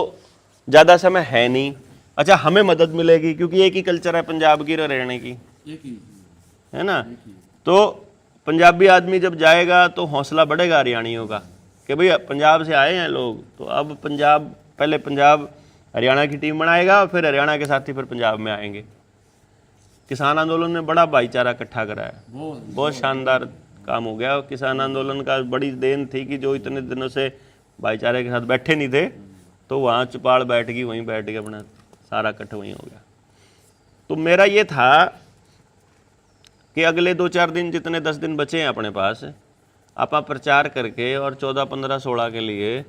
Speaker 1: ज़्यादा समय है नहीं। अच्छा, हमें मदद मिलेगी क्योंकि एक ही कल्चर है पंजाब की और हरियाणा की, है ना? तो पंजाबी आदमी जब जाएगा तो हौसला बढ़ेगा हरियाणियों का कि भाई पंजाब से आए हैं लोग, तो अब पंजाब, पहले पंजाब हरियाणा की टीम बनाएगा, फिर हरियाणा के साथी फिर पंजाब में आएंगे। किसान आंदोलन ने बड़ा भाईचारा इकट्ठा कराया, बहुत शानदार काम हो गया। किसान आंदोलन का बड़ी देन थी कि जो इतने दिनों से भाईचारे के साथ बैठे नहीं थे, तो वहाँ चुपाड़ बैठ गई, वहीं बैठ के अपना सारा इकट्ठा वहीं हो गया। तो मेरा ये था कि अगले 2-4 दिन, जितने 10 दिन बचे हैं अपने पास, आप प्रचार करके और 14, 15, 16 के लिए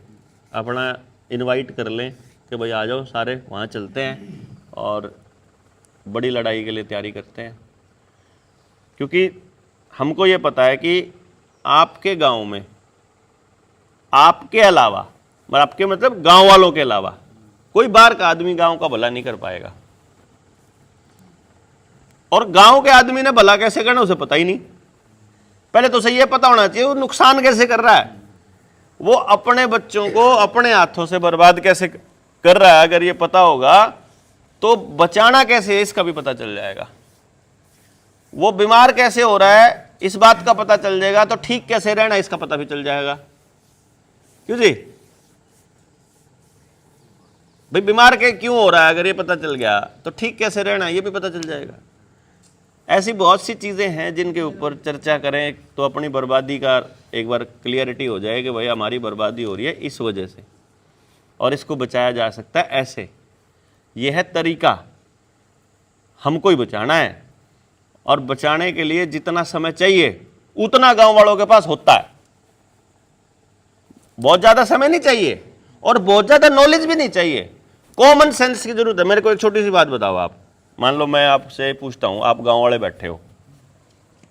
Speaker 1: अपना इनवाइट कर लें कि भाई आ जाओ सारे, वहाँ चलते हैं और बड़ी लड़ाई के लिए तैयारी करते हैं। क्योंकि हमको ये पता है कि आपके गांव में, आपके अलावा, आपके मतलब गांव वालों के अलावा, कोई बाहर का आदमी गांव का भला नहीं कर पाएगा। और गांव के आदमी ने भला कैसे करना उसे पता ही नहीं। पहले तो उसे ये पता होना चाहिए वो नुकसान कैसे कर रहा है, वो अपने बच्चों को अपने हाथों से बर्बाद कैसे कर रहा है। अगर ये पता होगा तो बचाना कैसे है इसका भी पता चल जाएगा। वो बीमार कैसे हो रहा है इस बात का पता चल जाएगा, तो ठीक कैसे रहना इसका पता भी चल जाएगा। क्यों जी भाई, बीमार के क्यों हो रहा है अगर ये पता चल गया तो ठीक कैसे रहना ये भी पता चल जाएगा। ऐसी बहुत सी चीज़ें हैं जिनके ऊपर चर्चा करें तो अपनी बर्बादी का एक बार क्लियरिटी हो जाए कि भाई हमारी बर्बादी हो रही है इस वजह से, और इसको बचाया जा सकता है ऐसे। यह है तरीका। हमको ही बचाना है, और बचाने के लिए जितना समय चाहिए उतना गांव वालों के पास होता है। बहुत ज्यादा समय नहीं चाहिए और बहुत ज्यादा नॉलेज भी नहीं चाहिए, कॉमन सेंस की जरूरत है। मेरे को एक छोटी सी बात बताओ, आप मान लो मैं आपसे पूछता हूं, आप गांव वाले बैठे हो,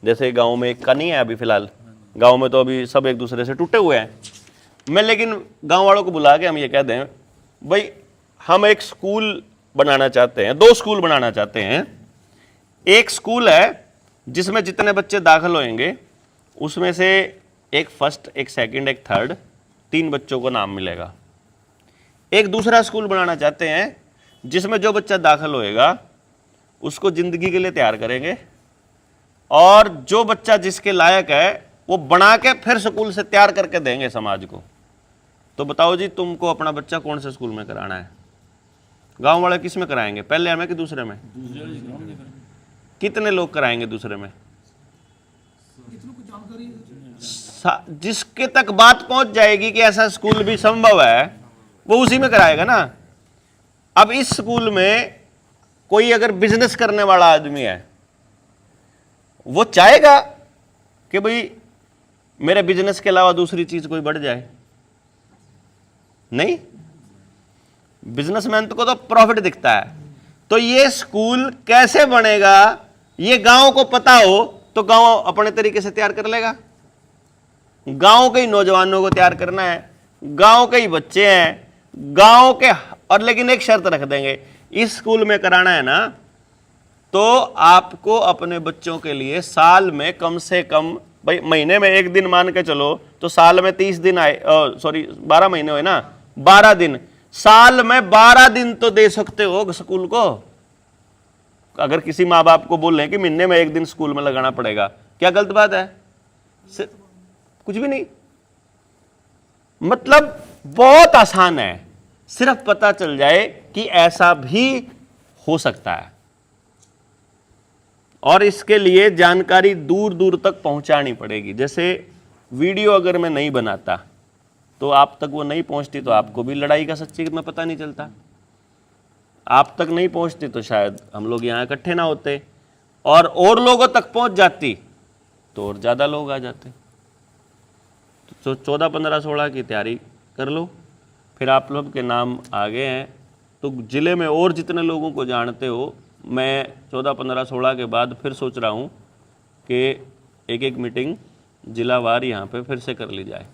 Speaker 1: जैसे गांव में एक का नहीं है अभी फिलहाल, गांव में तो अभी सब एक दूसरे से टूटे हुए हैं, मैं लेकिन गांव वालों को बुला के हम ये कह दें भाई हम एक स्कूल बनाना चाहते हैं, 2 स्कूल बनाना चाहते हैं। एक स्कूल है जिसमें जितने बच्चे दाखिल होंगे उसमें से एक फर्स्ट, एक सेकंड, एक थर्ड, 3 बच्चों को नाम मिलेगा। एक दूसरा स्कूल बनाना चाहते हैं जिसमें जो बच्चा दाखिल होएगा उसको जिंदगी के लिए तैयार करेंगे, और जो बच्चा जिसके लायक है वो बना के फिर स्कूल से तैयार करके देंगे समाज को। तो बताओ जी, तुमको अपना बच्चा कौन से स्कूल में कराना है? गांव वाले किस में कराएंगे, पहले में कि दूसरे में? कितने लोग कराएंगे दूसरे में? जिसके तक बात पहुंच जाएगी कि ऐसा स्कूल भी संभव है वो उसी में कराएगा ना। अब इस स्कूल में कोई अगर बिजनेस करने वाला आदमी है, वो चाहेगा कि भाई मेरे बिजनेस के अलावा दूसरी चीज कोई बढ़ जाए? नहीं, बिजनेसमैन को तो प्रॉफिट दिखता है। तो ये स्कूल कैसे बनेगा ये गांव को पता हो तो गांव अपने तरीके से तैयार कर लेगा। गांव के ही नौजवानों को तैयार करना है, गांव के ही बच्चे हैं, गांव के, और लेकिन एक शर्त रख देंगे, इस स्कूल में कराना है ना तो आपको अपने बच्चों के लिए साल में कम से कम, भाई महीने में 1 दिन मान के चलो तो साल में 30 दिन आए, सॉरी 12 महीने हुए ना, 12 दिन, साल में 12 दिन तो दे सकते हो स्कूल को। अगर किसी माँ बाप को बोल रहे हैं कि महीने में 1 दिन स्कूल में लगाना पड़ेगा, क्या गलत बात है? कुछ भी नहीं, मतलब बहुत आसान है, सिर्फ पता चल जाए कि ऐसा भी हो सकता है। और इसके लिए जानकारी दूर दूर तक पहुंचानी पड़ेगी। जैसे वीडियो अगर मैं नहीं बनाता तो आप तक वो नहीं पहुंचती, तो आपको भी लड़ाई का सच्ची में पता नहीं चलता। आप तक नहीं पहुंचती तो शायद हम लोग यहाँ इकट्ठे ना होते, और लोगों तक पहुंच जाती तो और ज़्यादा लोग आ जाते। तो 14, 15, 16 की तैयारी कर लो। फिर आप लोग के नाम आगे हैं तो ज़िले में और जितने लोगों को जानते हो, मैं 14, 15, 16 के बाद फिर सोच रहा हूँ कि एक मीटिंग जिलावार यहाँ पे फिर से कर ली जाए,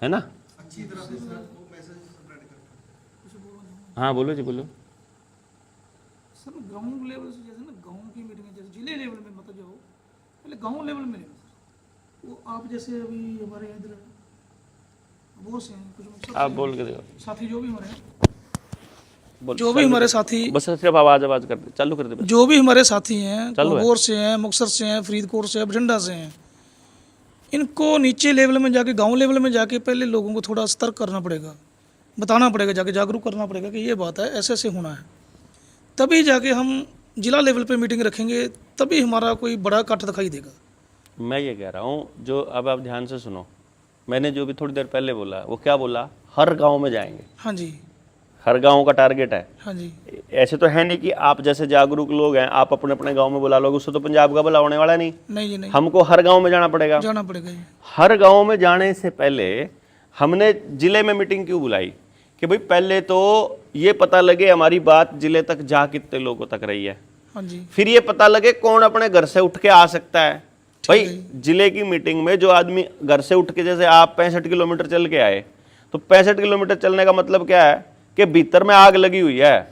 Speaker 1: है ना?
Speaker 4: अच्छी तरह से सर वो मैसेज स्प्रेड करते हैं।
Speaker 1: हाँ बोलो जी, बोलो।
Speaker 3: सर गांव लेवल से, जैसे ना गांव की मीटिंग, जैसे जिले लेवल में मतलब जो पहले गांव लेवल में लेना सर, वो आप जैसे अभी हमारे इधर वो से हैं कुछ
Speaker 1: आप बोल के देखो,
Speaker 3: साथी जो भी हमारे हैं,
Speaker 1: बोल,
Speaker 3: जो भी हमारे साथी,
Speaker 1: बस सिर्फ आवाज कर दे, चालू कर दे।
Speaker 3: जो भी हमारे साथी हैं,
Speaker 1: चालू है।
Speaker 3: गोर से हैं, मुक्तसर से हैं, फरीदकोट से हैं, बठिंडा से हैं, इनको नीचे लेवल में जाके, गांव लेवल में जाके पहले लोगों को थोड़ा सतर्क करना पड़ेगा, बताना पड़ेगा, जाके जागरूक करना पड़ेगा कि ये बात है, ऐसे ऐसे होना है। तभी जाके हम जिला लेवल पे मीटिंग रखेंगे, तभी हमारा कोई बड़ा कट दिखाई देगा।
Speaker 1: मैं ये कह रहा हूँ, जो अब आप ध्यान से सुनो, मैंने जो भी थोड़ी देर पहले बोला वो क्या बोला, हर गांव में जाएंगे।
Speaker 3: हाँ जी,
Speaker 1: हर गांव का टारगेट है।
Speaker 3: हाँ जी,
Speaker 1: ऐसे तो है नहीं कि आप जैसे जागरूक लोग हैं आप अपने अपने गांव में बुला लोगे, उससे तो पंजाब का भला होने वाला नहीं।
Speaker 3: नहीं जी, नहीं
Speaker 1: हमको हर गांव में जाना पड़ेगा।
Speaker 3: जाना पड़ेगा जी।
Speaker 1: हर गांव में जाने से पहले हमने जिले में मीटिंग क्यों बुलाई कि भाई पहले तो ये पता लगे हमारी बात जिले तक जा कितने लोगों तक रही है,
Speaker 3: हाँ जी,
Speaker 1: फिर ये पता लगे कौन अपने घर से उठ के आ सकता है। भाई जिले की मीटिंग में जो आदमी घर से उठ के, जैसे आप 65 किलोमीटर चल के आए, तो 65 किलोमीटर चलने का मतलब क्या है कि भीतर में आग लगी हुई है।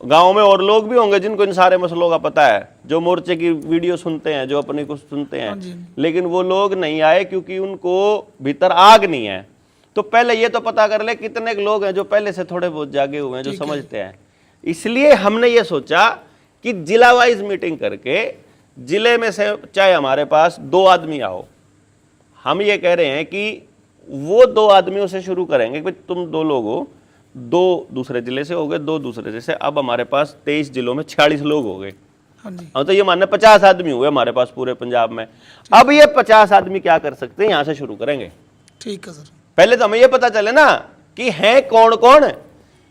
Speaker 1: गांव में और लोग भी होंगे जिनको इन सारे मसलों का पता है, जो मोर्चे की वीडियो सुनते हैं, जो अपनी कुछ सुनते
Speaker 3: हाँ
Speaker 1: हैं,
Speaker 3: जी।
Speaker 1: लेकिन वो लोग नहीं आए क्योंकि उनको भीतर आग नहीं है। तो पहले ये तो पता कर ले कितने लोग हैं जो पहले से थोड़े बहुत जागे हुए हैं, जो समझते हैं। इसलिए हमने ये सोचा कि जिला वाइज मीटिंग करके जिले में से चाहे हमारे पास 2 आदमी आओ, हम ये कह रहे हैं कि वो 2 आदमियों से शुरू करेंगे कि तुम 2 लोग हो, 2 दूसरे जिले से हो गए, 2 दूसरे, जैसे अब हमारे पास 23 जिलों में 46 लोग हो गए।
Speaker 3: हाँ जी,
Speaker 1: तो ये मानना 50 आदमी हुए हमारे पास पूरे पंजाब में। अब ये 50 आदमी क्या कर सकते हैं, यहाँ से शुरू करेंगे।
Speaker 3: ठीक है सर।
Speaker 1: पहले तो हमें ये पता चले ना कि हैं कौन कौन,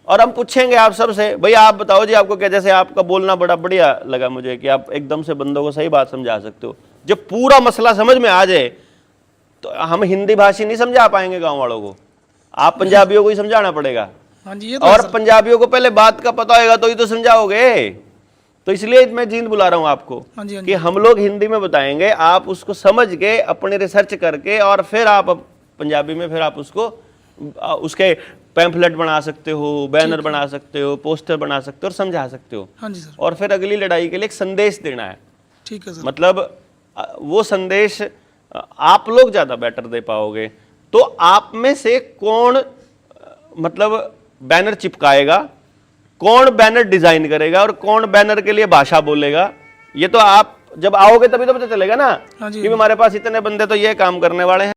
Speaker 1: और हम पूछेंगे आप सबसे, भाई आप बताओ जी आपको क्या, जैसे आपका बोलना बड़ा बढ़िया लगा मुझे कि आप एकदम से बंदों को सही बात समझा सकते हो। जब पूरा मसला समझ में आ जाए तो हम हिंदी भाषी नहीं समझा पाएंगे गांव वालों को, आप पंजाबियों को ही समझाना पड़ेगा।
Speaker 3: हाँ जी, ये तो
Speaker 1: और पंजाबियों को पहले बात का पता होगा तो ही तो समझाओगे। तो इसलिए मैं जींद बुला रहा हूं आपको
Speaker 3: हाँ जी, हाँ
Speaker 1: कि हम लोग हिंदी में बताएंगे, आप उसको समझ के अपने रिसर्च करके और फिर आप पंजाबी में फिर आप उसको उसके पैम्फलेट बना सकते हो, बैनर बना सकते हो, पोस्टर बना सकते हो और समझा सकते हो।
Speaker 3: हाँ जी सर,
Speaker 1: और फिर अगली लड़ाई के लिए एक संदेश देना है।
Speaker 3: ठीक है सर।
Speaker 1: मतलब वो संदेश आप लोग ज्यादा बेटर दे पाओगे। तो आप में से कौन मतलब बैनर चिपकाएगा, कौन बैनर डिजाइन करेगा और कौन बैनर के लिए भाषा बोलेगा, ये तो आप जब आओगे तभी तो पता चलेगा ना
Speaker 3: हाँ जी,
Speaker 1: कि हमारे पास इतने बंदे तो ये काम करने वाले हैं।